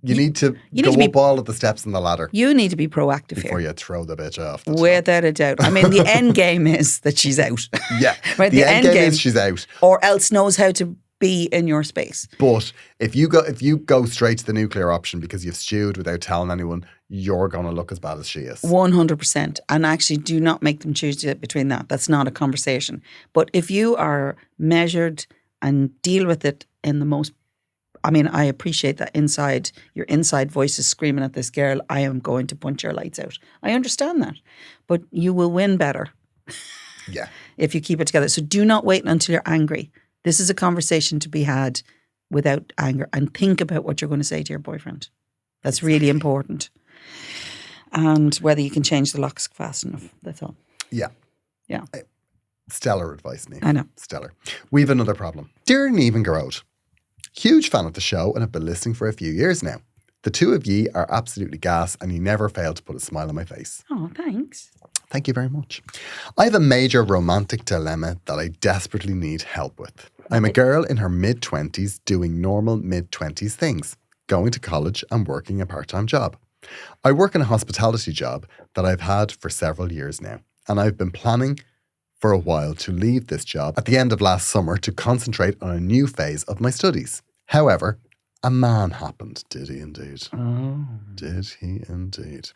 S2: You need to go up all of the steps on the ladder.
S3: You need to be proactive
S2: before
S3: here.
S2: You throw the bitch off.
S3: Without a doubt. I mean, the end game is that she's out.
S2: Yeah.
S3: Right?
S2: The end game is she's out.
S3: Or else knows how to be in your space.
S2: But if you go straight to the nuclear option because you've stewed without telling anyone, you're going to look as bad as she is. 100%.
S3: And actually do not make them choose between that. That's not a conversation. But if you are measured and deal with it in the most... I mean, I appreciate that your inside voice is screaming at this girl, I am going to punch your lights out. I understand that. But you will win better.
S2: Yeah.
S3: If you keep it together. So do not wait until you're angry. This is a conversation to be had without anger. And think about what you're going to say to your boyfriend. That's really important. And whether you can change the locks fast enough. That's all.
S2: Yeah.
S3: Yeah.
S2: Stellar advice, Niamh.
S3: I know.
S2: Stellar. We have another problem. Dear Niamh and Gearoid, huge fan of the show and have been listening for a few years now. The two of ye are absolutely gas and you never fail to put a smile on my face.
S3: Oh, thanks.
S2: Thank you very much. I have a major romantic dilemma that I desperately need help with. I'm a girl in her mid-20s doing normal mid-20s things, going to college and working a part-time job. I work in a hospitality job that I've had for several years now, and I've been planning for a while to leave this job at the end of last summer to concentrate on a new phase of my studies. However, a man happened. Did he indeed?
S3: Oh.
S2: Did he indeed?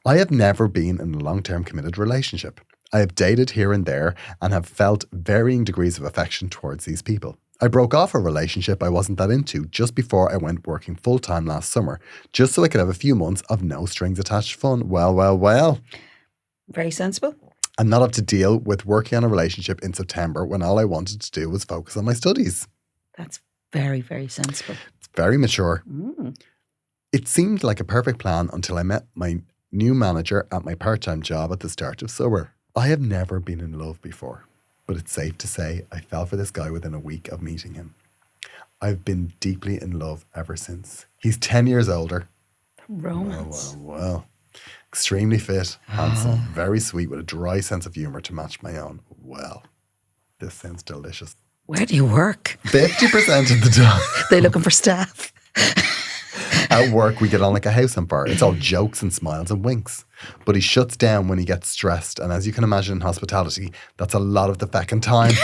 S2: I have never been in a long-term committed relationship. I have dated here and there and have felt varying degrees of affection towards these people. I broke off a relationship I wasn't that into just before I went working full-time last summer, just so I could have a few months of no strings attached fun. Well.
S3: Very sensible.
S2: And not have to deal with working on a relationship in September when all I wanted to do was focus on my studies.
S3: That's very, very sensible.
S2: It's very mature.
S3: Mm.
S2: It seemed like a perfect plan until I met my new manager at my part-time job at the start of summer. I have never been in love before, but it's safe to say I fell for this guy within a week of meeting him. I've been deeply in love ever since. He's 10 years older.
S3: Romance.
S2: Well. Extremely fit, handsome, very sweet, with a dry sense of humour to match my own. Well, this sounds delicious.
S3: Where do you work?
S2: 50% of the time.
S3: They're looking for staff.
S2: At work, we get on like a house on fire. It's all jokes and smiles and winks. But he shuts down when he gets stressed. And as you can imagine in hospitality, that's a lot of the feckin' time.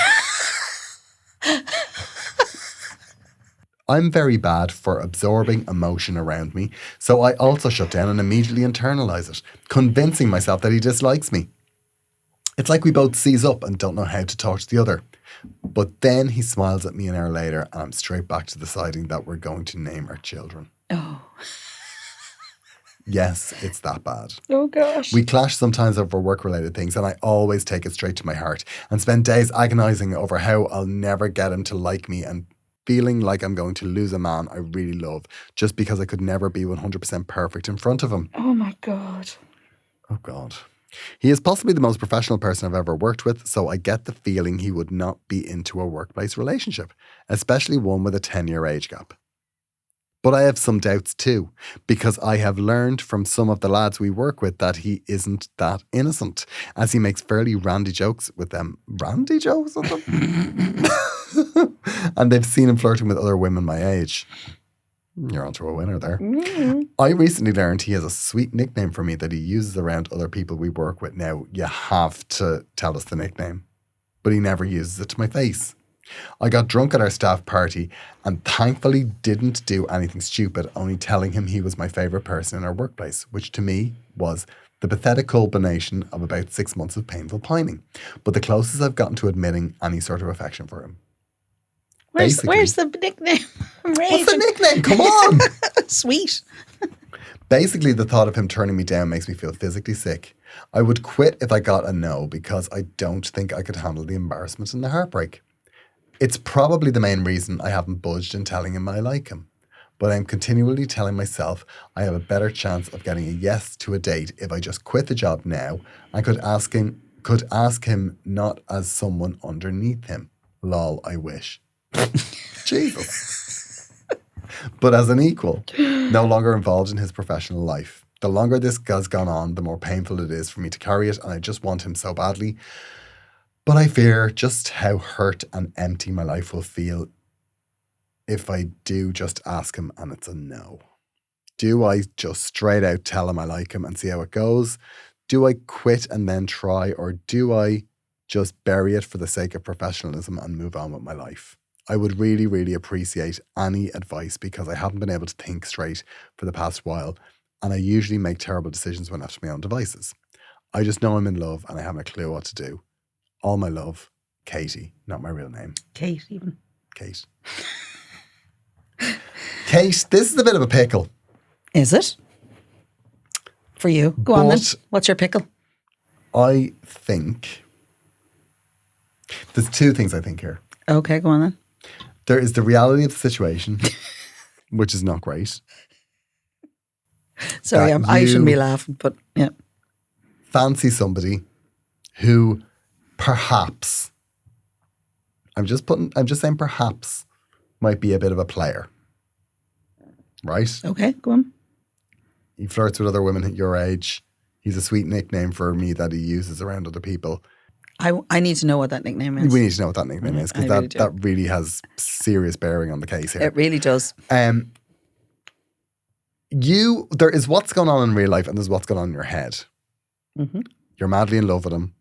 S2: I'm very bad for absorbing emotion around me, so I also shut down and immediately internalise it, convincing myself that he dislikes me. It's like we both seize up and don't know how to talk to the other. But then he smiles at me an hour later and I'm straight back to deciding that we're going to name our children.
S3: Oh.
S2: Yes, it's that bad.
S3: Oh gosh.
S2: We clash sometimes over work-related things and I always take it straight to my heart and spend days agonising over how I'll never get him to like me and feeling like I'm going to lose a man I really love just because I could never be 100% perfect in front of him.
S3: Oh my God.
S2: Oh God. He is possibly the most professional person I've ever worked with, so I get the feeling he would not be into a workplace relationship, especially one with a 10-year age gap. But I have some doubts too, because I have learned from some of the lads we work with that he isn't that innocent, as he makes fairly randy jokes with them. Randy jokes with them? And they've seen him flirting with other women my age. You're onto a winner there. Mm. I recently learned he has a sweet nickname for me that he uses around other people we work with. Now, you have to tell us the nickname, but he never uses it to my face. I got drunk at our staff party and thankfully didn't do anything stupid, only telling him he was my favourite person in our workplace, which to me was the pathetic culmination of about 6 months of painful pining, but the closest I've gotten to admitting any sort of affection for him.
S3: Where's the nickname?
S2: What's the nickname? Come on!
S3: Sweet.
S2: Basically, the thought of him turning me down makes me feel physically sick. I would quit if I got a no because I don't think I could handle the embarrassment and the heartbreak. It's probably the main reason I haven't budged in telling him I like him. But I'm continually telling myself I have a better chance of getting a yes to a date if I just quit the job now and could ask him not as someone underneath him. Lol, I wish. Jesus. But as an equal, no longer involved in his professional life. The longer this has gone on, the more painful it is for me to carry it, and I just want him so badly. But I fear just how hurt and empty my life will feel if I do just ask him and it's a no. Do I just straight out tell him I like him and see how it goes? Do I quit and then try, or do I just bury it for the sake of professionalism and move on with my life? I would really, really appreciate any advice because I haven't been able to think straight for the past while, and I usually make terrible decisions when left to my own devices. I just know I'm in love and I haven't a clue what to do. All my love, Katie, not my real name.
S3: Kate, even.
S2: Kate. Kate, this is a bit of a pickle.
S3: Is it? For you. Go on then. What's your pickle?
S2: I think there's two things I think here.
S3: Okay, go on then.
S2: There is the reality of the situation, which is not great.
S3: Sorry, I shouldn't be laughing, but yeah.
S2: Fancy somebody who perhaps, I'm just saying perhaps, might be a bit of a player. Right?
S3: Okay, go on.
S2: He flirts with other women at your age. He's a sweet nickname for me that he uses around other people.
S3: I need to know what that nickname is.
S2: We need to know what that nickname is because that really has serious bearing on the case here.
S3: It really does.
S2: There is what's going on in real life and there's what's going on in your head. Mm-hmm. You're madly in love with him.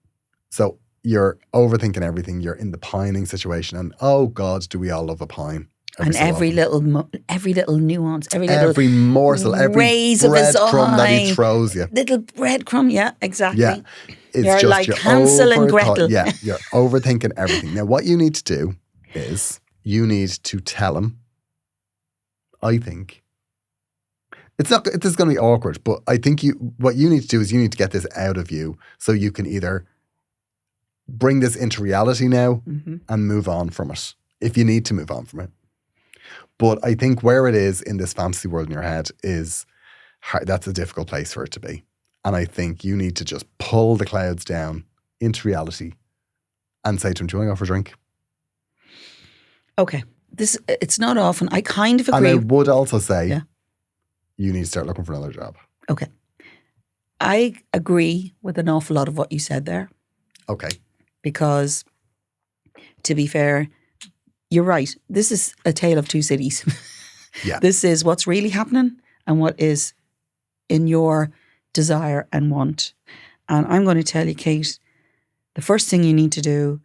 S2: So you're overthinking everything. You're in the pining situation. And oh God, do we all love a pine?
S3: Every little nuance,
S2: every morsel, every
S3: raise of his
S2: breadcrumb that he
S3: eye,
S2: throws you.
S3: Little breadcrumb, yeah, exactly.
S2: Yeah.
S3: You're like Hansel and Gretel.
S2: Yeah, you're overthinking everything. Now, what you need to do is you need to tell him, I think, this is going to be awkward, but I think what you need to do is you need to get this out of you so you can either bring this into reality now and move on from it, if you need to move on from it. But I think where it is in this fantasy world in your head is hard, that's a difficult place for it to be. And I think you need to just pull the clouds down into reality and say to him, do you want to go for a drink?
S3: Okay. It's not often. I kind of agree.
S2: And I would also say, you need to start looking for another job.
S3: Okay. I agree with an awful lot of what you said there.
S2: Okay.
S3: Because, to be fair, you're right. This is a tale of two cities.
S2: Yeah.
S3: This is what's really happening and what is in your desire and want. And I'm going to tell you, Kate, the first thing you need to do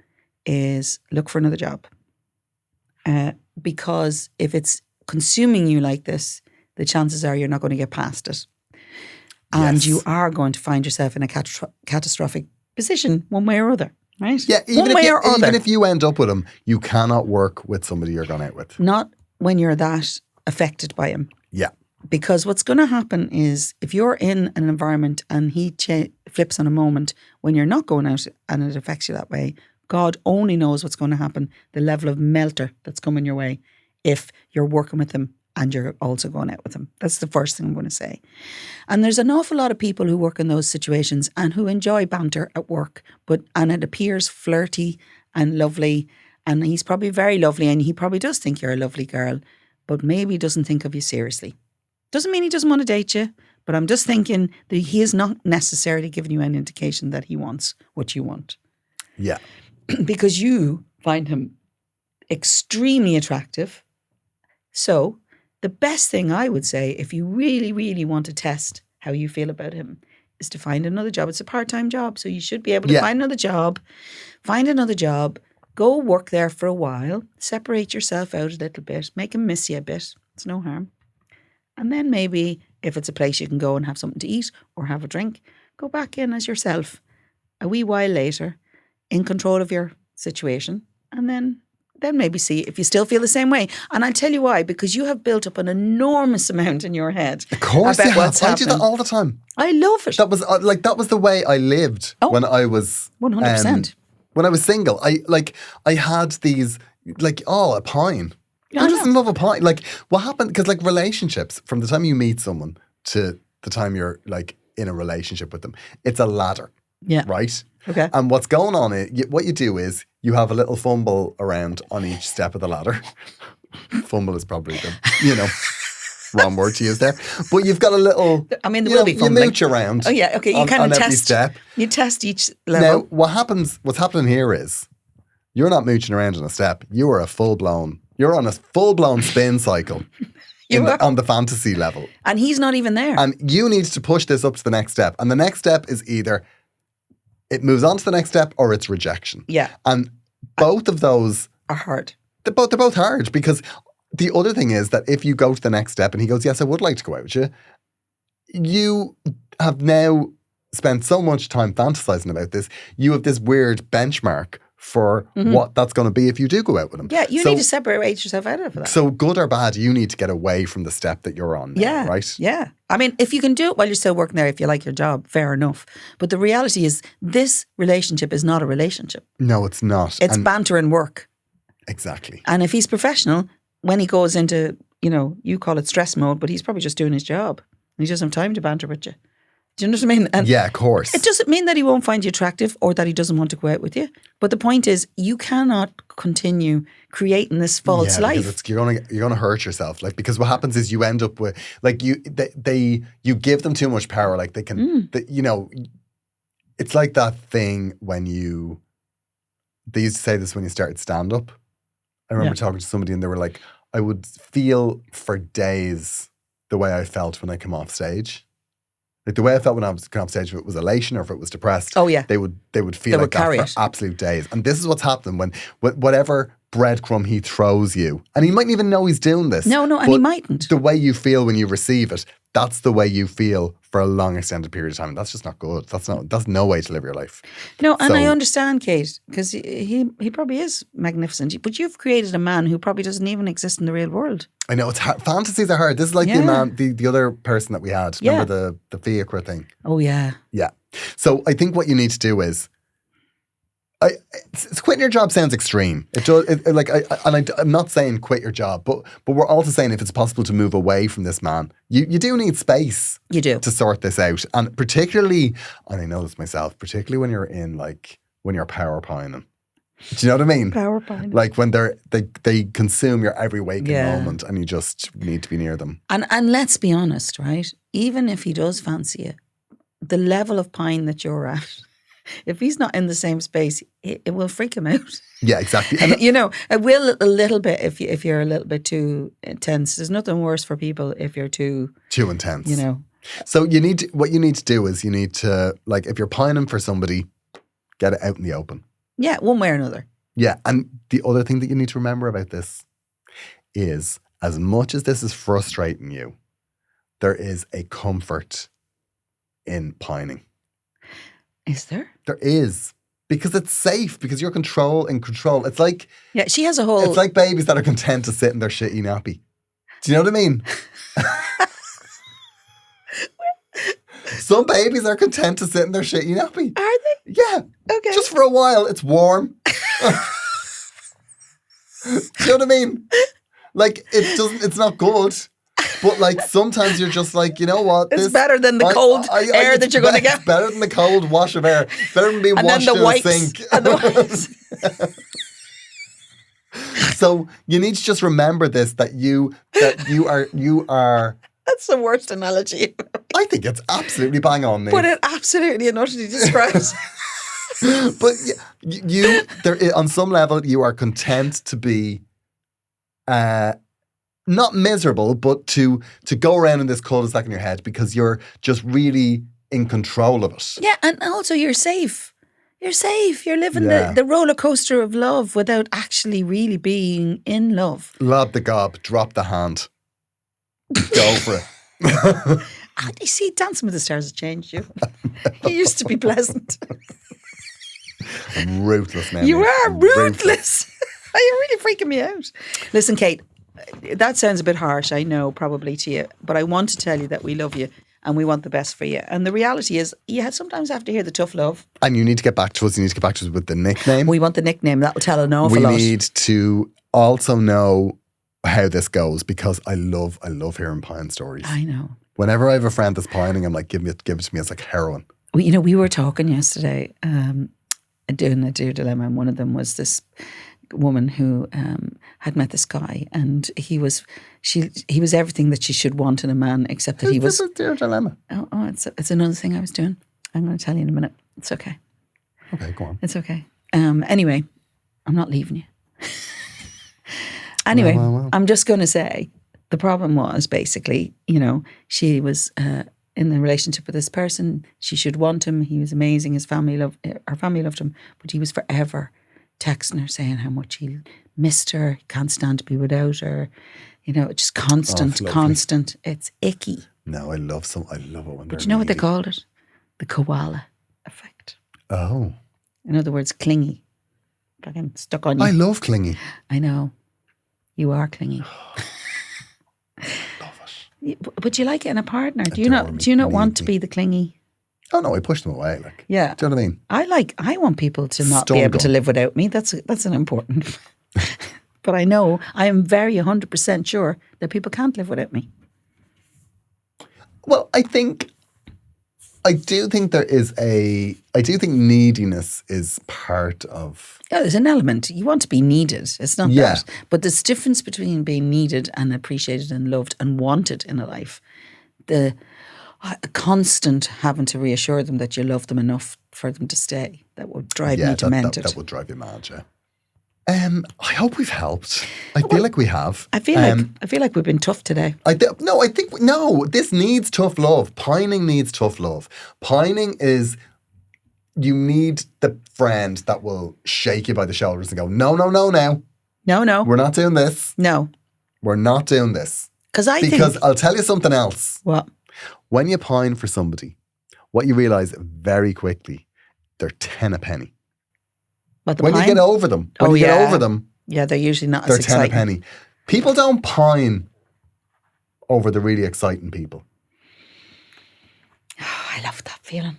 S3: is look for another job. Because if it's consuming you like this, the chances are you're not going to get past it. And you are going to find yourself in a catastrophic position one way or other, right?
S2: Yeah, even if you end up with him, you cannot work with somebody you're gone out with.
S3: Not when you're that affected by him.
S2: Yeah.
S3: Because what's going to happen is if you're in an environment and he flips on a moment when you're not going out and it affects you that way, God only knows what's going to happen, the level of melter that's coming your way if you're working with him and you're also going out with him. That's the first thing I'm going to say. And there's an awful lot of people who work in those situations and who enjoy banter at work, and it appears flirty and lovely, and he's probably very lovely and he probably does think you're a lovely girl, but maybe doesn't think of you seriously. Doesn't mean he doesn't want to date you, but I'm just thinking that he is not necessarily giving you an indication that he wants what you want.
S2: Yeah.
S3: Because you find him extremely attractive. So the best thing I would say, if you really, really want to test how you feel about him, is to find another job. It's a part-time job, so you should be able to find another job. Find another job. Go work there for a while. Separate yourself out a little bit. Make him miss you a bit. It's no harm. And then maybe if it's a place you can go and have something to eat or have a drink, go back in as yourself a wee while later, in control of your situation, and then maybe see if you still feel the same way. And I'll tell you why, because you have built up an enormous amount in your head.
S2: Of course
S3: about
S2: you have.
S3: what's
S2: I do that all the time.
S3: I love it.
S2: That was the way I lived when I was
S3: 100%.
S2: When I was single. I had these a pine.
S3: Yeah,
S2: I just love a pine. Like what happened? Because relationships, from the time you meet someone to the time you're in a relationship with them, it's a ladder.
S3: Yeah.
S2: Right.
S3: Okay.
S2: And what's going on is, what you do is you have a little fumble around on each step of the ladder. Fumble is probably the, wrong word to use there. But you've got a little,
S3: I mean, there will be fumbling.
S2: You mooch around.
S3: Oh, yeah. Okay. You kind of
S2: on every
S3: test.
S2: Step.
S3: You test each level.
S2: Now, what's happening here is you're not mooching around on a step. You're on a full-blown spin cycle on the fantasy level.
S3: And he's not even there.
S2: And you need to push this up to the next step. And the next step is either it moves on to the next step or it's rejection.
S3: Yeah.
S2: And both of those
S3: are hard.
S2: They're both hard, because the other thing is that if you go to the next step and he goes, yes, I would like to go out with you, you have now spent so much time fantasizing about this. You have this weird benchmark for what that's going to be if you do go out with him.
S3: Yeah, you need to separate yourself out of that.
S2: So good or bad, you need to get away from the step that you're on now, right?
S3: Yeah. I mean, if you can do it while you're still working there, if you like your job, fair enough. But the reality is this relationship is not a relationship.
S2: No, it's not.
S3: It's banter and work.
S2: Exactly.
S3: And if he's professional, when he goes into, you call it stress mode, but he's probably just doing his job. He doesn't have time to banter with you. Do you know what I mean? And
S2: yeah, of course.
S3: It doesn't mean that he won't find you attractive or that he doesn't want to go out with you. But the point is, you cannot continue creating this false life.
S2: Because you're gonna hurt yourself. Because what happens is you end up with you give them too much power. They can, it's like that thing when they used to say this when you started stand up. I remember talking to somebody and they were like, I would feel for days the way I felt when I come off stage. The way I felt when I was coming off stage, if it was elation or if it was depressed, they would feel like that for absolute days. And this is what's happening when whatever breadcrumb he throws you, and he mightn't even know he's doing this.
S3: No, and he mightn't.
S2: The way you feel when you receive it, that's the way you feel for a long extended period of time. That's just not good. That's no way to live your life.
S3: No, and
S2: So-
S3: I understand, Kate, because he probably is magnificent. But you've created a man who probably doesn't even exist in the real world.
S2: I know it's hard. Fantasies are hard. This is like the other person that we had.
S3: Yeah.
S2: Remember the fiacre thing?
S3: Oh yeah.
S2: Yeah. So I think what you need to do is, quitting your job sounds extreme. It does. I'm not saying quit your job, but we're also saying if it's possible to move away from this man, you do need space.
S3: You do.
S2: To sort this out, and particularly, and I know this myself, particularly when you're when you're power pining. Do you know what I mean?
S3: Power pining.
S2: Like when they consume your every waking moment, and you just need to be near them.
S3: And let's be honest, right? Even if he does fancy you, the level of pine that you're at, if he's not in the same space, it will freak him out.
S2: Yeah, exactly. And
S3: It will a little bit if you're a little bit too intense. There's nothing worse for people if you're too
S2: intense.
S3: So
S2: what you need to do is you need to, like, if you're pining for somebody, get it out in the open.
S3: Yeah, one way or another.
S2: Yeah, and the other thing that you need to remember about this is, as much as this is frustrating you, there is a comfort in pining.
S3: Is there?
S2: There is. Because it's safe, because you're in control. It's like...
S3: Yeah, she has a whole...
S2: It's like babies that are content to sit in their shitty nappy. Do you know what I mean? Some babies are content to sit in their shitty nappy.
S3: Are they?
S2: Yeah.
S3: Okay.
S2: Just for a while. It's warm. Do you know what I mean? Like, it's not good. But like sometimes you're just like, you know what?
S3: It's better than the cold air that you're going to get.
S2: It's better than the cold wash of air. Better than being washed in a sink.
S3: And the wipes.
S2: So you need to just remember this, that you are.
S3: That's the worst analogy.
S2: I think it's absolutely bang on, Niamh.
S3: But it absolutely and utterly describes.
S2: But you on some level, you are content to be not miserable, but to go around in this cul-de-sac in your head because you're just really in control of it.
S3: Yeah, and also you're safe. You're safe. You're living the roller coaster of love without actually really being in love.
S2: Lob the gob, drop the hand. Go for it.
S3: You see, Dancing with the Stars has changed you. You used to be pleasant.
S2: I'm ruthless now.
S3: You are ruthless. You're really freaking me out. Listen, Kate, that sounds a bit harsh, I know, probably to you, but I want to tell you that we love you and we want the best for you. And the reality is, you sometimes have to hear the tough love.
S2: And you need to get back to us. You need to get back to us with the nickname.
S3: We want the nickname. That'll tell an awful lot.
S2: We need to also know how this goes, because I love hearing pine stories.
S3: I know.
S2: Whenever I have a friend that's pining, I'm like, give it to me. It's like heroin.
S3: Well, we were talking yesterday, doing a Dear Dilemma, and one of them was this woman who had met this guy, and he was everything that she should want in a man, except that he was...
S2: This is Dear Dilemma.
S3: Oh, it's another thing I was doing. I'm going to tell you in a minute. It's okay.
S2: Okay, go on.
S3: It's okay. Anyway, I'm not leaving you. Anyway,
S2: Well.
S3: I'm just going to say the problem was basically, she was in a relationship with this person. She should want him. He was amazing. Her family loved him, but he was forever texting her saying how much he missed her, he can't stand to be without her. Just constant. It's icky.
S2: No, I love it when
S3: But you know what they called it? The koala effect.
S2: Oh.
S3: In other words, clingy. Fucking stuck on you.
S2: I love clingy.
S3: I know. You are clingy.
S2: Love it.
S3: But you like it in a partner. Do
S2: Adore
S3: you not
S2: me,
S3: want
S2: need
S3: to
S2: me.
S3: be the clingy?
S2: Oh no, I push them away. Like,
S3: Yeah.
S2: do you know what I mean?
S3: I want people to not be
S2: Stun
S3: able to
S2: gun.
S3: live without me. That's an important. But I know, I am very 100% sure that people can't live without me.
S2: Well, I do think neediness is part of...
S3: Yeah, there's an element. You want to be needed. It's not
S2: Yeah.
S3: that. But there's difference between being needed and appreciated and loved and wanted in a life. The constant having to reassure them that you love them enough for them to stay. That would drive me demented.
S2: That would drive you mad, yeah. I hope we've helped. I feel like we have.
S3: I feel like we've been tough today.
S2: This needs tough love. Pining needs tough love. Pining is, you need the friend that will shake you by the shoulders and go, no.
S3: No.
S2: We're not doing this.
S3: No.
S2: We're not doing this.
S3: Because
S2: I'll tell you something else.
S3: What?
S2: When you pine for somebody, what you realise very quickly, they're 10 a penny.
S3: But
S2: When you get over them,
S3: yeah, they're usually not
S2: they're
S3: as
S2: 10
S3: exciting.
S2: a penny. People don't pine over the really exciting people.
S3: Oh, I love that feeling.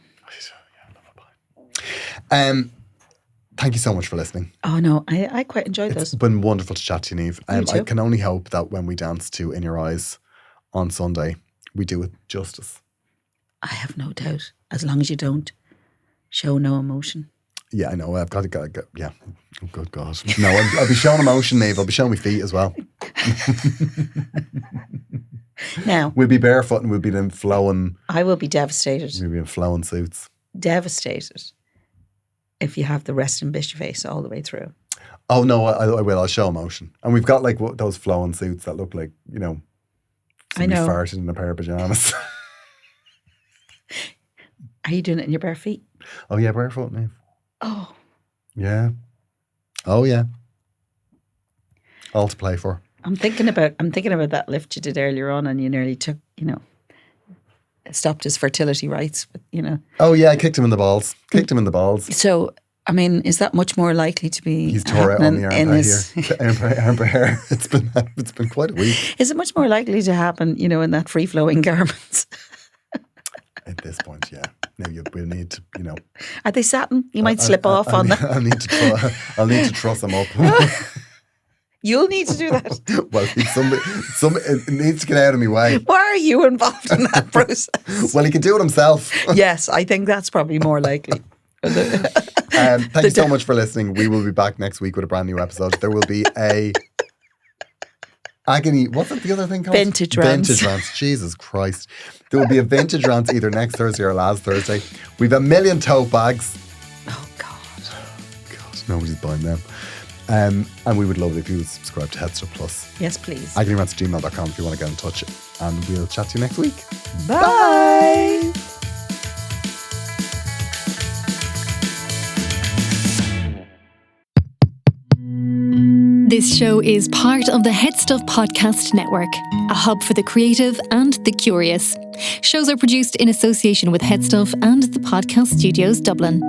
S2: Thank you so much for listening.
S3: Oh no, I quite enjoyed
S2: It's
S3: those.
S2: been wonderful to chat to you, Niamh.
S3: You too.
S2: I can only hope that when we dance to In Your Eyes on Sunday, we do it justice.
S3: I have no doubt. As long as you don't show no emotion.
S2: Yeah, I know. I've got to go. Yeah. Oh, good God. No, I'll be showing emotion, Niamh. I'll be showing my feet as well.
S3: Now,
S2: We'll be barefoot and we'll be in flowing.
S3: I will be devastated.
S2: We'll be in flowing suits.
S3: Devastated if you have the resting bitch face all the way through.
S2: Oh no, I will. I'll show emotion. And we've got like those flowing suits that look like, you know, somebody
S3: I know.
S2: farted in a pair of pajamas.
S3: Are you doing it in your bare feet?
S2: Oh yeah, barefoot, Niamh.
S3: Oh,
S2: Yeah. Oh yeah. All to play for.
S3: I'm thinking about that lift you did earlier on, and you nearly took, stopped his fertility rights. But,
S2: Oh yeah, I kicked him in the balls. Kicked him in the balls.
S3: So, I mean, is that much more likely to be?
S2: He's tore out on the
S3: happening
S2: armpit here. The armpit hair. It's been quite a week.
S3: Is it much more likely to happen, in that free flowing garments?
S2: At this point, yeah. Now we'll need to,
S3: Are they satin? You might slip off on them.
S2: I'll need to truss them up.
S3: You'll need to do that.
S2: Well, it needs to get out of my way.
S3: Why are you involved in that process?
S2: Well, he can do it himself.
S3: Yes, I think that's probably more likely.
S2: Thank you so much for listening. We will be back next week with a brand new episode. There will be a agony. What's the other thing called?
S3: Vintage rants.
S2: Vintage rants. Jesus Christ. There will be a vintage rant either next Thursday or last Thursday. We've a million tote bags.
S3: Oh, God.
S2: God, nobody's buying them. And we would love it if you would subscribe to Head Stuff Plus.
S3: Yes, please.
S2: agonyrants@gmail.com if you want to get in touch. And we'll chat to you next week.
S3: Bye.
S1: This show is part of the Head Stuff Podcast Network, a hub for the creative and the curious. Shows are produced in association with Head Stuff and the Podcast Studios Dublin.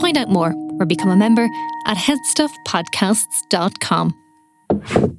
S1: Find out more or become a member at headstuffpodcasts.com.